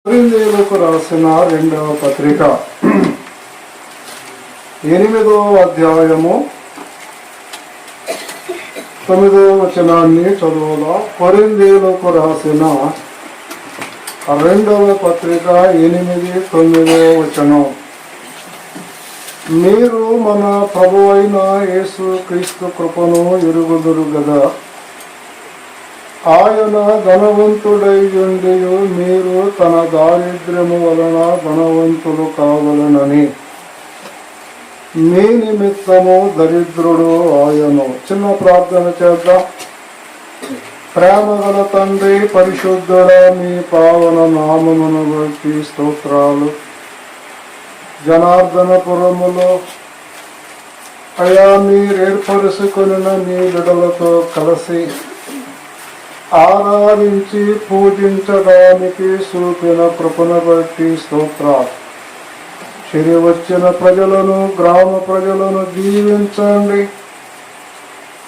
కొరింథీయులకు రాసిన రెండవ పత్రిక 8వ అధ్యాయము 9వ వచనాన్ని చదువుదాం. కొరింథీయులకు రాసిన రెండవ పత్రిక 8-9వ వచనం. మీరు మన ప్రభువైన యేసు క్రీస్తు కృపను ఎరుగుదురు గదా. ఆయన ధనవంతుడై ఉండి మీరు తన దారిద్ర్యము వలన ధనవంతులు కావాలనని మీ నిమిత్తము దరిద్రుడు ఆయను. చిన్న ప్రార్థన చేద్దాం. ప్రేమగల తండ్రి, పరిశుద్ధుడ, మీ పావన నామమును బట్టి స్తోత్రాలు. జనార్దనపురములో అయా మీరు ఏర్పరుచుకొనిన మీ బిడ్డలతో కలిసి ఆరాధించి పూజించడానికి చూపిన కృపను బట్టి స్తోత్రాలు. చెరి వచ్చిన ప్రజలను, గ్రామ ప్రజలను దీవించండి.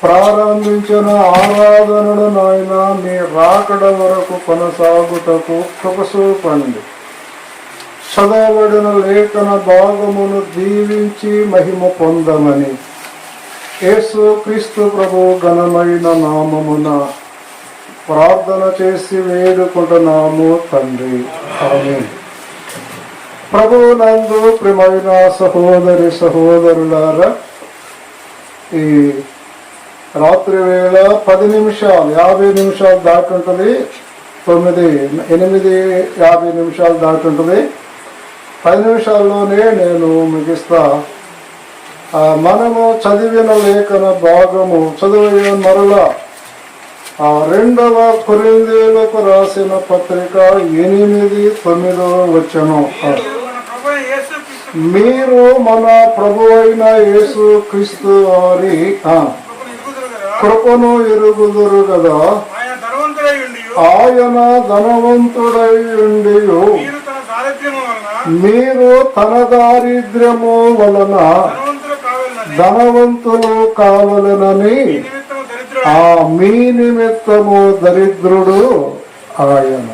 ప్రారంభించిన ఆరాధనను నాయన మీ రాకడ వరకు కొనసాగుటకు కృప చూపండి. చదవబడిన లేఖన భాగమును దీవించి మహిమ పొందమని యేసు క్రీస్తు ప్రభు ఘనమైన నామమున ప్రార్థన చేసి వేడుకుంటున్నాము తండ్రి. ఆమేన్. ప్రభువునందు ప్రియమైన సహోదరి సహోదరులారా, ఈ రాత్రి వేళ 10 నిమిషాలు 50 నిమిషాలు దాటుంటుంది. 8-50 నిమిషాలు దాటుంటుంది. 10 నిమిషాల్లోనే నేను ముగిస్తా. మనము చదివిన లేఖన భాగము చదివిన మరలా రెండవ కొరింథీయులకు రాసిన పత్రిక 8-9వ వచనం. మీరు మన ప్రభు అయిన యేసు క్రీస్తు వారి కృపను ఎరుగుదురు కదా. ఆయన ధనవంతుడై ఉండి మీరు తన దారిద్ర్యము వలన ధనవంతులు కావాలనని మీ నిమిత్తము దరిద్రుడు ఆయన.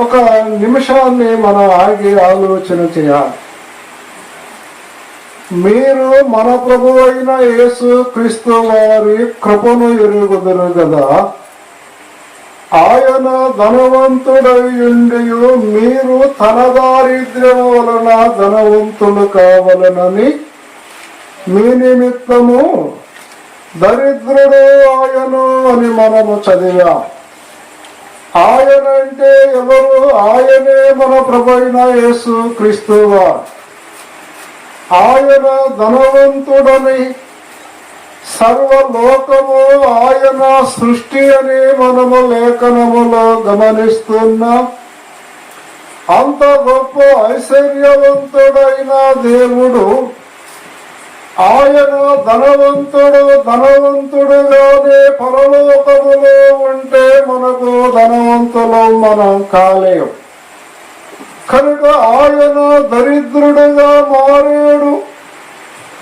ఒక నిమిషాన్ని మనం ఆగి ఆలోచన చేయాలి. మీరు మన ప్రభు అయిన యేసు క్రీస్తు వారి కృపను ఎరుగుదురు కదా. ఆయన ధనవంతుడై ఉండి మీరు తన దారిద్ర్యము వలన ధనవంతులు కావాలనని మీ నిమిత్తము దరిద్రుడు ఆయను అని మనము చదివాం. ఆయన అంటే ఎవరు? ఆయనే మన ప్రభువైన యేసు క్రీస్తు వారు. ఆయన ధనవంతుడని, సర్వలోకము ఆయన సృష్టి అని మనము లేఖనములో గమనిస్తున్నాం. అంత గొప్ప ఐశ్వర్యవంతుడైన దేవుడు ఆయన ధనవంతుడుగానే పరలోకములో ఉంటే మనకు ధనవంతులు మనం కాలేం. కనుక ఆయన దరిద్రుడుగా మారాడు.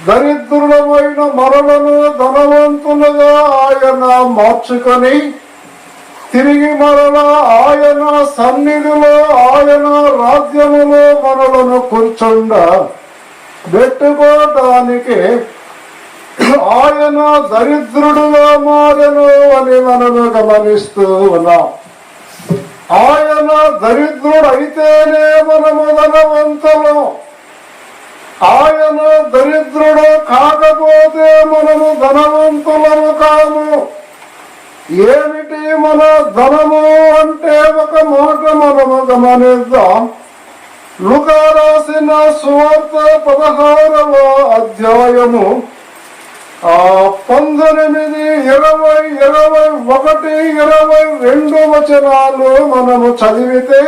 దరిద్రులమైన మనలను ధనవంతులుగా ఆయన మార్చుకొని తిరిగి మరలా ఆయన సన్నిధిలో, ఆయన రాజ్యములో మనలను కూర్చుండ పెట్టుకోవటానికి ఆయన దరిద్రుడుగా మారెను అని మనము గమనిస్తూ ఉన్నాం. ఆయన దరిద్రుడు అయితేనే మనము ధనవంతులు. ఆయన దరిద్రుడు కాకపోతే మనము ధనవంతులము కాము. ఏమిటి మన ధనము అంటే ఒక మాట మనము గమనిద్దాం. లూకా రాసిన సువార్త 16వ అధ్యాయము 19, 20, 21, 22 వచనాలు మనము చదివితే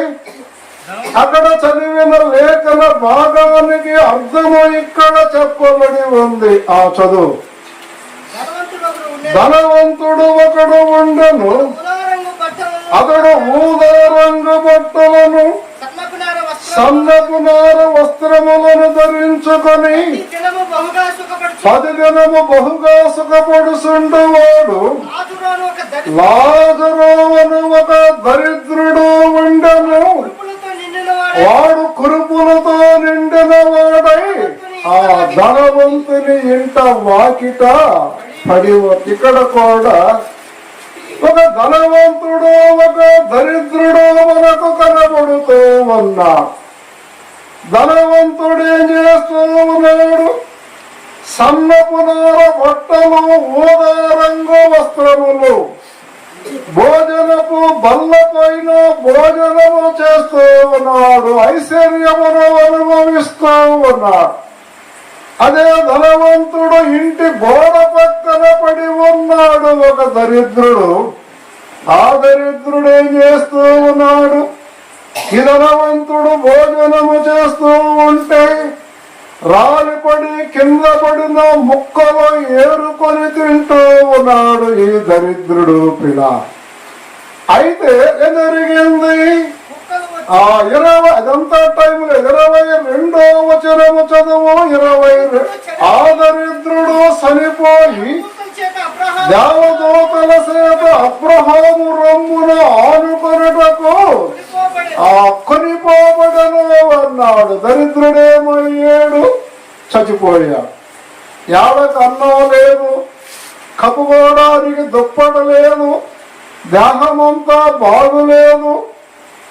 అక్కడ చదివిన లేఖన భాగానికి అర్థము ఇక్కడ చెప్పబడి ఉంది. చదువు. ధనవంతుడు ఒకడు ఉండెను. అతడు ఊదా రంగు బట్టలను, సన్నపు నార వస్త్రములను ధరించుకొని 10 దినము బహుగా సుఖపడుచుండువాడు లాజరు అను ఒక దరిద్రుడు ఉండెను. బయట పడి ఇక్కడ కూడా ఒక ధనవంతుడు ఒక దరిద్రుడు మనకు కనబడుతూ ఉన్నాడు. ధనవంతుడు ఏం చేస్తూ ఉన్నాడు? సన్నపు నార బట్టలు, ఊదా రంగు వస్త్రములు, భోజనపు బల్ల పైన భోజనము చేస్తూ ఉన్నాడు, ఐశ్వర్యమును అనుభవిస్తూ ఉన్నాడు. అదే ధనవంతుడు ఇంటి గోడ పక్కన పడి ఉన్నాడు ఒక దరిద్రుడు. ఆ దరిద్రుడు ఏం చేస్తూ ఉన్నాడు? ఈ ధనవంతుడు భోజనము చేస్తూ ఉంటే రాలిపడి కింద పడిన ముక్కలు ఏరుకొని తింటూ ఉన్నాడు ఈ దరిద్రుడు పిల్ల. అయితే ఏం జరిగింది? అదంతా టైంలో 22వ వచనము చదువు. 22 ఆ దరిద్రుడు చనిపోయి దేవదూతల చేత అబ్రహాము రొమ్మున ఆనుకొనుటకు కొనిపోబడను అన్నాడు. దరిద్రుడేమయ్యాడు? చచ్చిపోయాడు. ఏడకు అన్నం లేదు, కప్పుకోవడానికి దుప్పట లేదు, దేహమంతా బాగులేదు.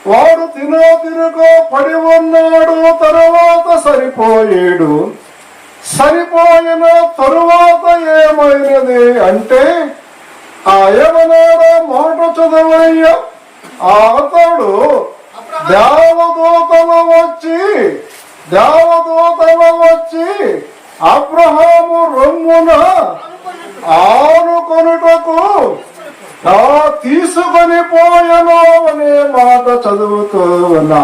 వాడు తిరుగో పడి ఉన్నాడు. తరువాత సరిపోయాడు. సరిపోయిన తరువాత ఏమైనది అంటే ఏమన్నాడో మాట చదవయ్యా. అతడు దేవదూతలు వచ్చి అబ్రహాము రొమ్మున ఆనుకొనుటకు తీసుకొని పోయను అనే మాట చదువుతూ ఉన్నా.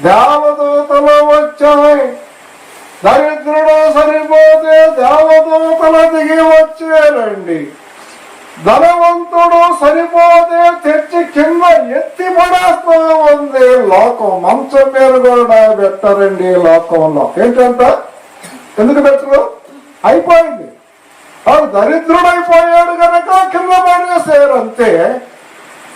దేవదూతలు వచ్చాయి. దరిద్రుడు సరిపోతే దేవదూతలు దిగి వచ్చేరండి. ధనవంతుడు సరిపోతే తెచ్చి కింద ఎత్తి పడేస్తూ ఉంది. లోకం మంచం మీద కూడా పెట్టరండి. లోకంలో ఏంటంట? ఎందుకు పెట్టరు? అయిపోయింది. వాడు దరిద్రుడైపోయాడు కనుక కింద పడేసారు అంతే.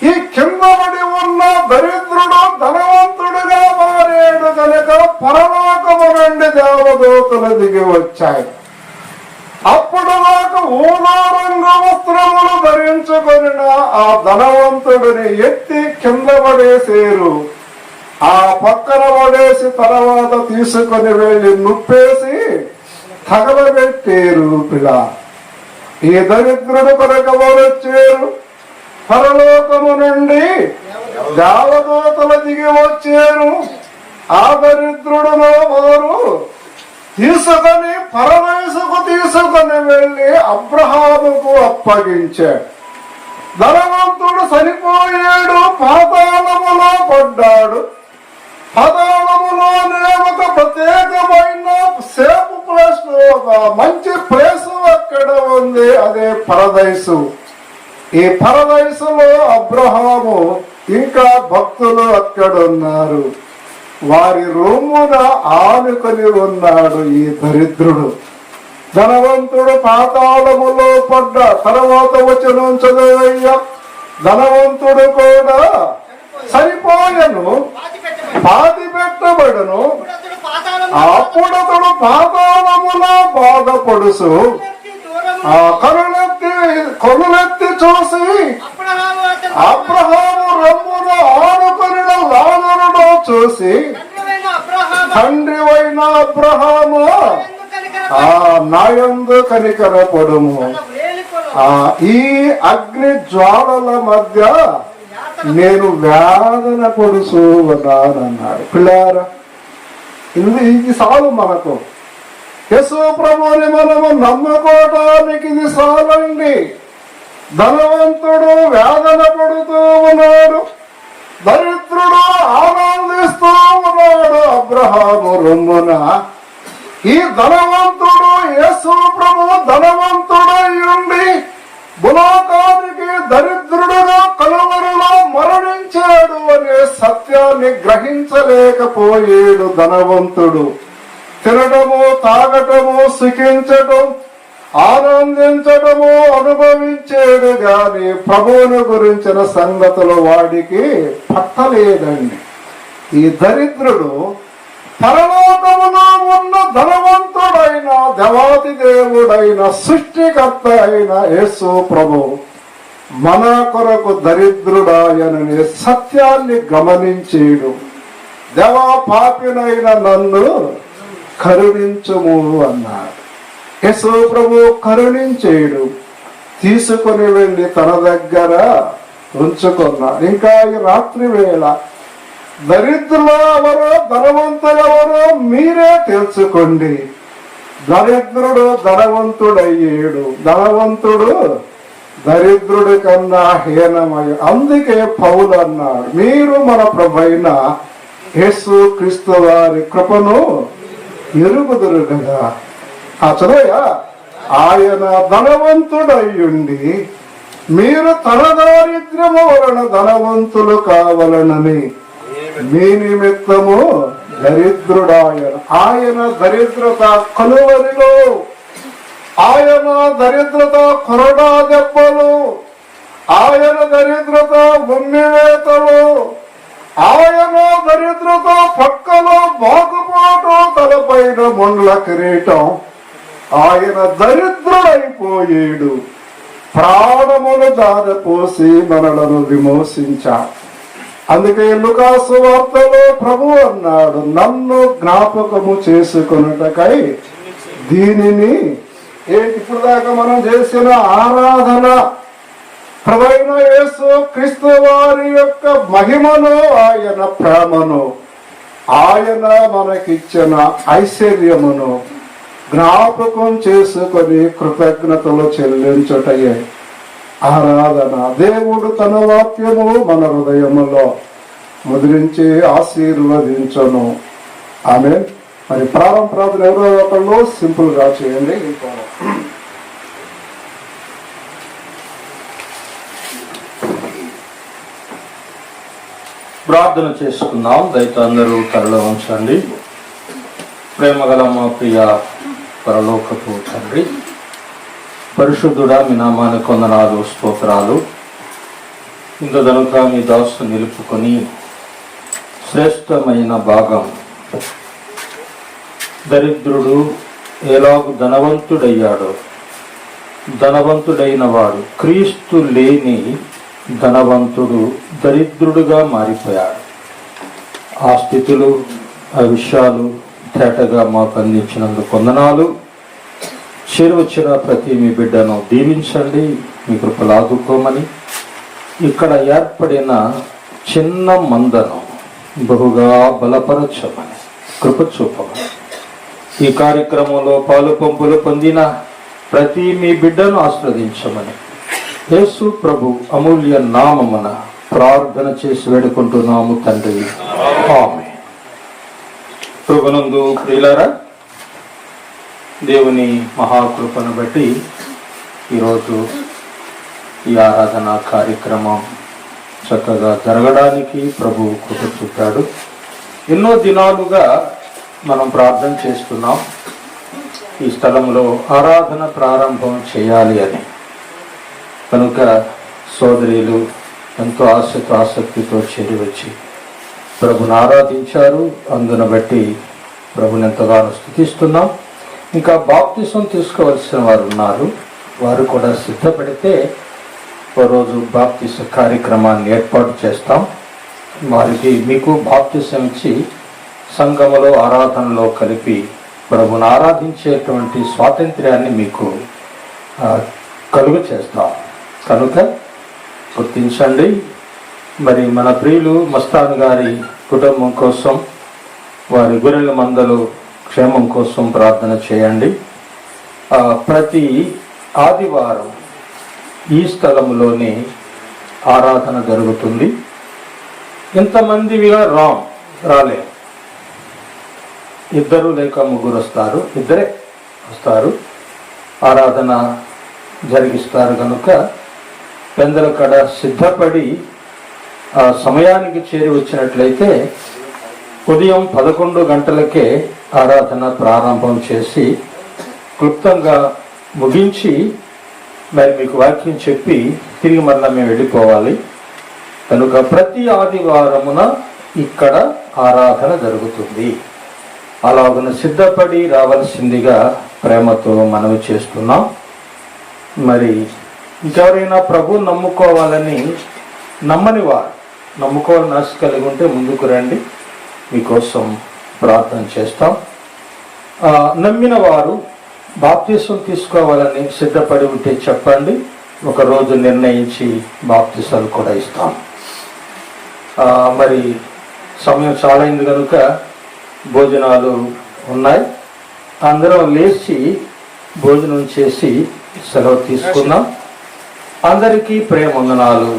ఈ కింద పడి ఉన్న దరిద్రుడు ధనవంతుడుగా మారాడు కనుక పరలోకము నుండి దేవదూతలు దిగి వచ్చాయి. అప్పుడు నాకు ఊదా రంగు వస్త్రములు ధరించుకొనిన ఆ ధనవంతుడిని ఎత్తి కింద పడేసేరు. ఆ పక్కన పడేసి తర్వాత తీసుకొని వెళ్ళి నుప్పేసి తగలబెట్టేరు పిల్ల. ఈ దరిద్రుడు కొరకవచ్చేరు. పరలోకము నుండి దేవదూతలు దిగి వచ్చారు. ఆ దరిద్రుడులో వారు తీసుకొని పరదేశకు తీసుకొని వెళ్ళి అబ్రహాముకు అప్పగించాడు. ధనవంతుడు చనిపోయాడు. పాతాళములో పడ్డాడు. పాతాళములోనే ఒక ప్రత్యేకమైన సేఫ్ ప్లేస్, ఒక మంచి ప్లేస్ అక్కడ ఉంది. అదే పరదైసు. ఈ పరదైసులో అబ్రహాము ఇంకా భక్తులు అక్కడ ఉన్నారు. వారి రొమ్మున ఆనుకొని ఉన్నాడు ఈ దరిద్రుడు. ధనవంతుడు పాతాళములో పడ్డ తర్వాత వచనం చదవయ్యా. ధనవంతుడు కూడా చనిపోయను, పాతి పెట్టబడును. అప్పుడు అతడు పాతాళములో బాధపడుసు కొనులెత్తి చూసి అబ్రహాము రొమ్మున ఆనుకొని లాజరును చూసి, తండ్రి అయిన అబ్రహాము నాయందు కనికరపడుము. ఈ అగ్ని జ్వాలల మధ్య నేను వేదన పడుచు ఉన్నానన్నాడు. పిల్లారా, ఇది చాలు మనకు. యేసు ప్రభువుని మనము నమ్ముకోవటానికి ఇది చాలండి. ధనవంతుడు వేదన పడుతూ ఉన్నాడు, దరిద్రుడు ఆనందిస్తూ ఉన్నాడు అబ్రహాము రొమ్మున. ఈ ధనవంతుడు యేసు ప్రభు ధనవంతుడై ఉండి భూలోకానికి దరిద్రుడుగా కలువరిలో మరణించాడు అనే సత్యాన్ని గ్రహించలేకపోయాడు ధనవంతుడు. తినటము, తాగటము, సుఖించటం, ఆనందించటము అనుభవించాడు గాని ప్రభువుని గురించిన సంగతులు వాడికి పట్టలేదండి. ఈ దరిద్రుడు పరలోకములో ఉన్న ధనవంతుడైన అయిన దేవాది దేవుడైన సృష్టికర్త అయిన యేసు ప్రభు మన కొరకు దరిద్రుడాయననే సత్యాన్ని గమనించేడు. దేవా పాపినైన నన్ను కరుణించుము అన్నాడు. యేసు ప్రభు కరుణించేడు. తీసుకొని వెళ్ళి తన దగ్గర ఉంచుకున్నాడు. ఇంకా ఈ రాత్రి వేళ దరిద్రులు ఎవరో ధనవంతులు ఎవరో మీరే తెలుసుకోండి. దరిద్రుడు ధనవంతుడయ్యేడు, ధనవంతుడు దరిద్రుడి కన్నా హీనమయ్య. అందుకే పౌలు అన్నాడు, మీరు మన ప్రభైన యేసు క్రీస్తు వారి కృపను ఎరుగుదురు కదా. ఆ చదవయా, ఆయన ధనవంతుడయ్యుండి మీరు తన దారిద్ర్యము వలన ధనవంతులు కావాలనని మీ నిమిత్తము దరిద్రుడాయన. ఆయన దరిద్రత కలువరిలో, ఆయన దరిద్రత కొరడా దెబ్బలు, ఆయన దరిద్రత ఉమ్మివేతలు, ఆయన దరిద్రత పక్కలో బాగుపాటు, తలపైన ముండ్ల కిరీటం. ఆయన దరిద్రుడైపోయేడు. ప్రాణములు దారపోసి మనలను విమోచించాడు. అందుకే లూకాసు వార్తలో ప్రభు అన్నాడు, నన్ను జ్ఞాపకము చేసుకొనుటకై దీనిని ఇప్పుడు దాకా మనం చేసిన ఆరాధన ప్రభువైన యేసు క్రీస్తు వారి యొక్క మహిమను, ఆయన ప్రేమను, ఆయన మనకిచ్చిన ఐశ్వర్యమును జ్ఞాపకం చేసుకొని కృతజ్ఞతలు చెల్లించుటయే ఆరాధన. దేవుడు తన వాక్యము మన హృదయములో ముద్రించి ఆశీర్వదించను. ఆమె మరి ప్రారంభ ఎవరో ఒకళ్ళు సింపుల్ గా చేయండి. ప్రార్థన చేసుకుందాం. దయతో అందరూ తరలో ఉంచండి. ప్రేమగల మా ప్రియ పరలోకపు తండ్రి, పరిశుద్ధుడా, మీ నామానికి వందనాలు, స్తోత్రాలు. ఇందుదనుక మీ దాసు నిలుపుకొని శ్రేష్టమైన భాగం దరిద్రుడు ఎలాగు ధనవంతుడయ్యాడో, ధనవంతుడైన వాడు క్రీస్తు లేని ధనవంతుడు దరిద్రుడుగా మారిపోయాడు. ఆ స్థితులు, ఆ విషయాలు తేటగా మాకు అందించినందుకు వందనాలు. చేరువచ్చిన ప్రతి మీ బిడ్డను దీవించండి, మీ కృపలు ఆదుకోమని, ఇక్కడ ఏర్పడిన చిన్న మందను బహుగా బలపరచమని కృప చూపమని, ఈ కార్యక్రమంలో పాలు పంపులు పొందిన ప్రతి మీ బిడ్డను ఆస్వాదించమని యేసు ప్రభు అమూల్య నామమున ప్రార్థన చేసి వేడుకుంటున్నాము తండ్రి, ఆమేన్. ప్రభునందు ప్రియులారా, దేవుని మహాకృపను బట్టి ఈరోజు ఈ ఆరాధన కార్యక్రమం చక్కగా జరగడానికి ప్రభు కృప చూపాడు. ఎన్నో దినాలుగా మనం ప్రార్థన చేస్తున్నాం, ఈ స్థలంలో ఆరాధన ప్రారంభం చేయాలి అని. కనుక సోదరీలు ఎంతో ఆశతో ఆసక్తితో చేరి వచ్చి ప్రభుని ఆరాధించారు. అందును బట్టి ప్రభుని ఎంతగానో స్తుతిస్తున్నాం. ఇంకా బాప్తిసం తీసుకోవలసిన వారు ఉన్నారు, వారు కూడా సిద్ధపడితే ఓ రోజు బాప్తిస కార్యక్రమాన్ని ఏర్పాటు చేస్తాం. వారికి మీకు బాప్తిసం ఇచ్చి సంఘములో ఆరాధనలో కలిపి ప్రభుని ఆరాధించేటువంటి స్వాతంత్ర్యాన్ని మీకు కలుగు చేస్తాం. కనుక గుర్తించండి. మరి మన ప్రియులు మస్తాన్ గారి కుటుంబం కోసం, వారి గొర్రెల మందలు క్షేమం కోసం ప్రార్థన చేయండి. ప్రతి ఆదివారం ఈ స్థలంలోనే ఆరాధన జరుగుతుంది. ఇంతమంది రాలే, ఇద్దరు లేక ముగ్గురు వస్తారు, ఇద్దరే వస్తారు, ఆరాధన జరిగిస్తారు. కనుక పెందల కడ సిద్ధపడి ఆ సమయానికి చేరి వచ్చినట్లయితే ఉదయం 11 గంటలకే ఆరాధన ప్రారంభం చేసి క్లుప్తంగా ముగించి మరి మీకు వాక్యం చెప్పి తిరిగి మరలా మేము వెళ్ళిపోవాలి. కనుక ప్రతి ఆదివారమున ఇక్కడ ఆరాధన జరుగుతుంది. అలాగన సిద్ధపడి రావాల్సిందిగా ప్రేమతో మనవి చేస్తున్నాం. మరి ఇంకెవరైనా ప్రభు నమ్ముకోవాలని నమ్మని వారు, నమ్ముకోవాలని ఆశ కలిగి ఉంటే ముందుకు రండి, మీకోసం ప్రార్థన చేస్తాం. నమ్మిన వారు బాప్తిసం తీసుకోవాలని సిద్ధపడి ఉంటే చెప్పండి, ఒకరోజు నిర్ణయించి బాప్తిసాలు కూడా ఇస్తాం. మరి సమయం చాలా అయింది కనుక భోజనాలు ఉన్నాయి, అందరం లేచి భోజనం చేసి సెలవు తీసుకుందాం. అందరికీ ప్రేమ వందనాలు.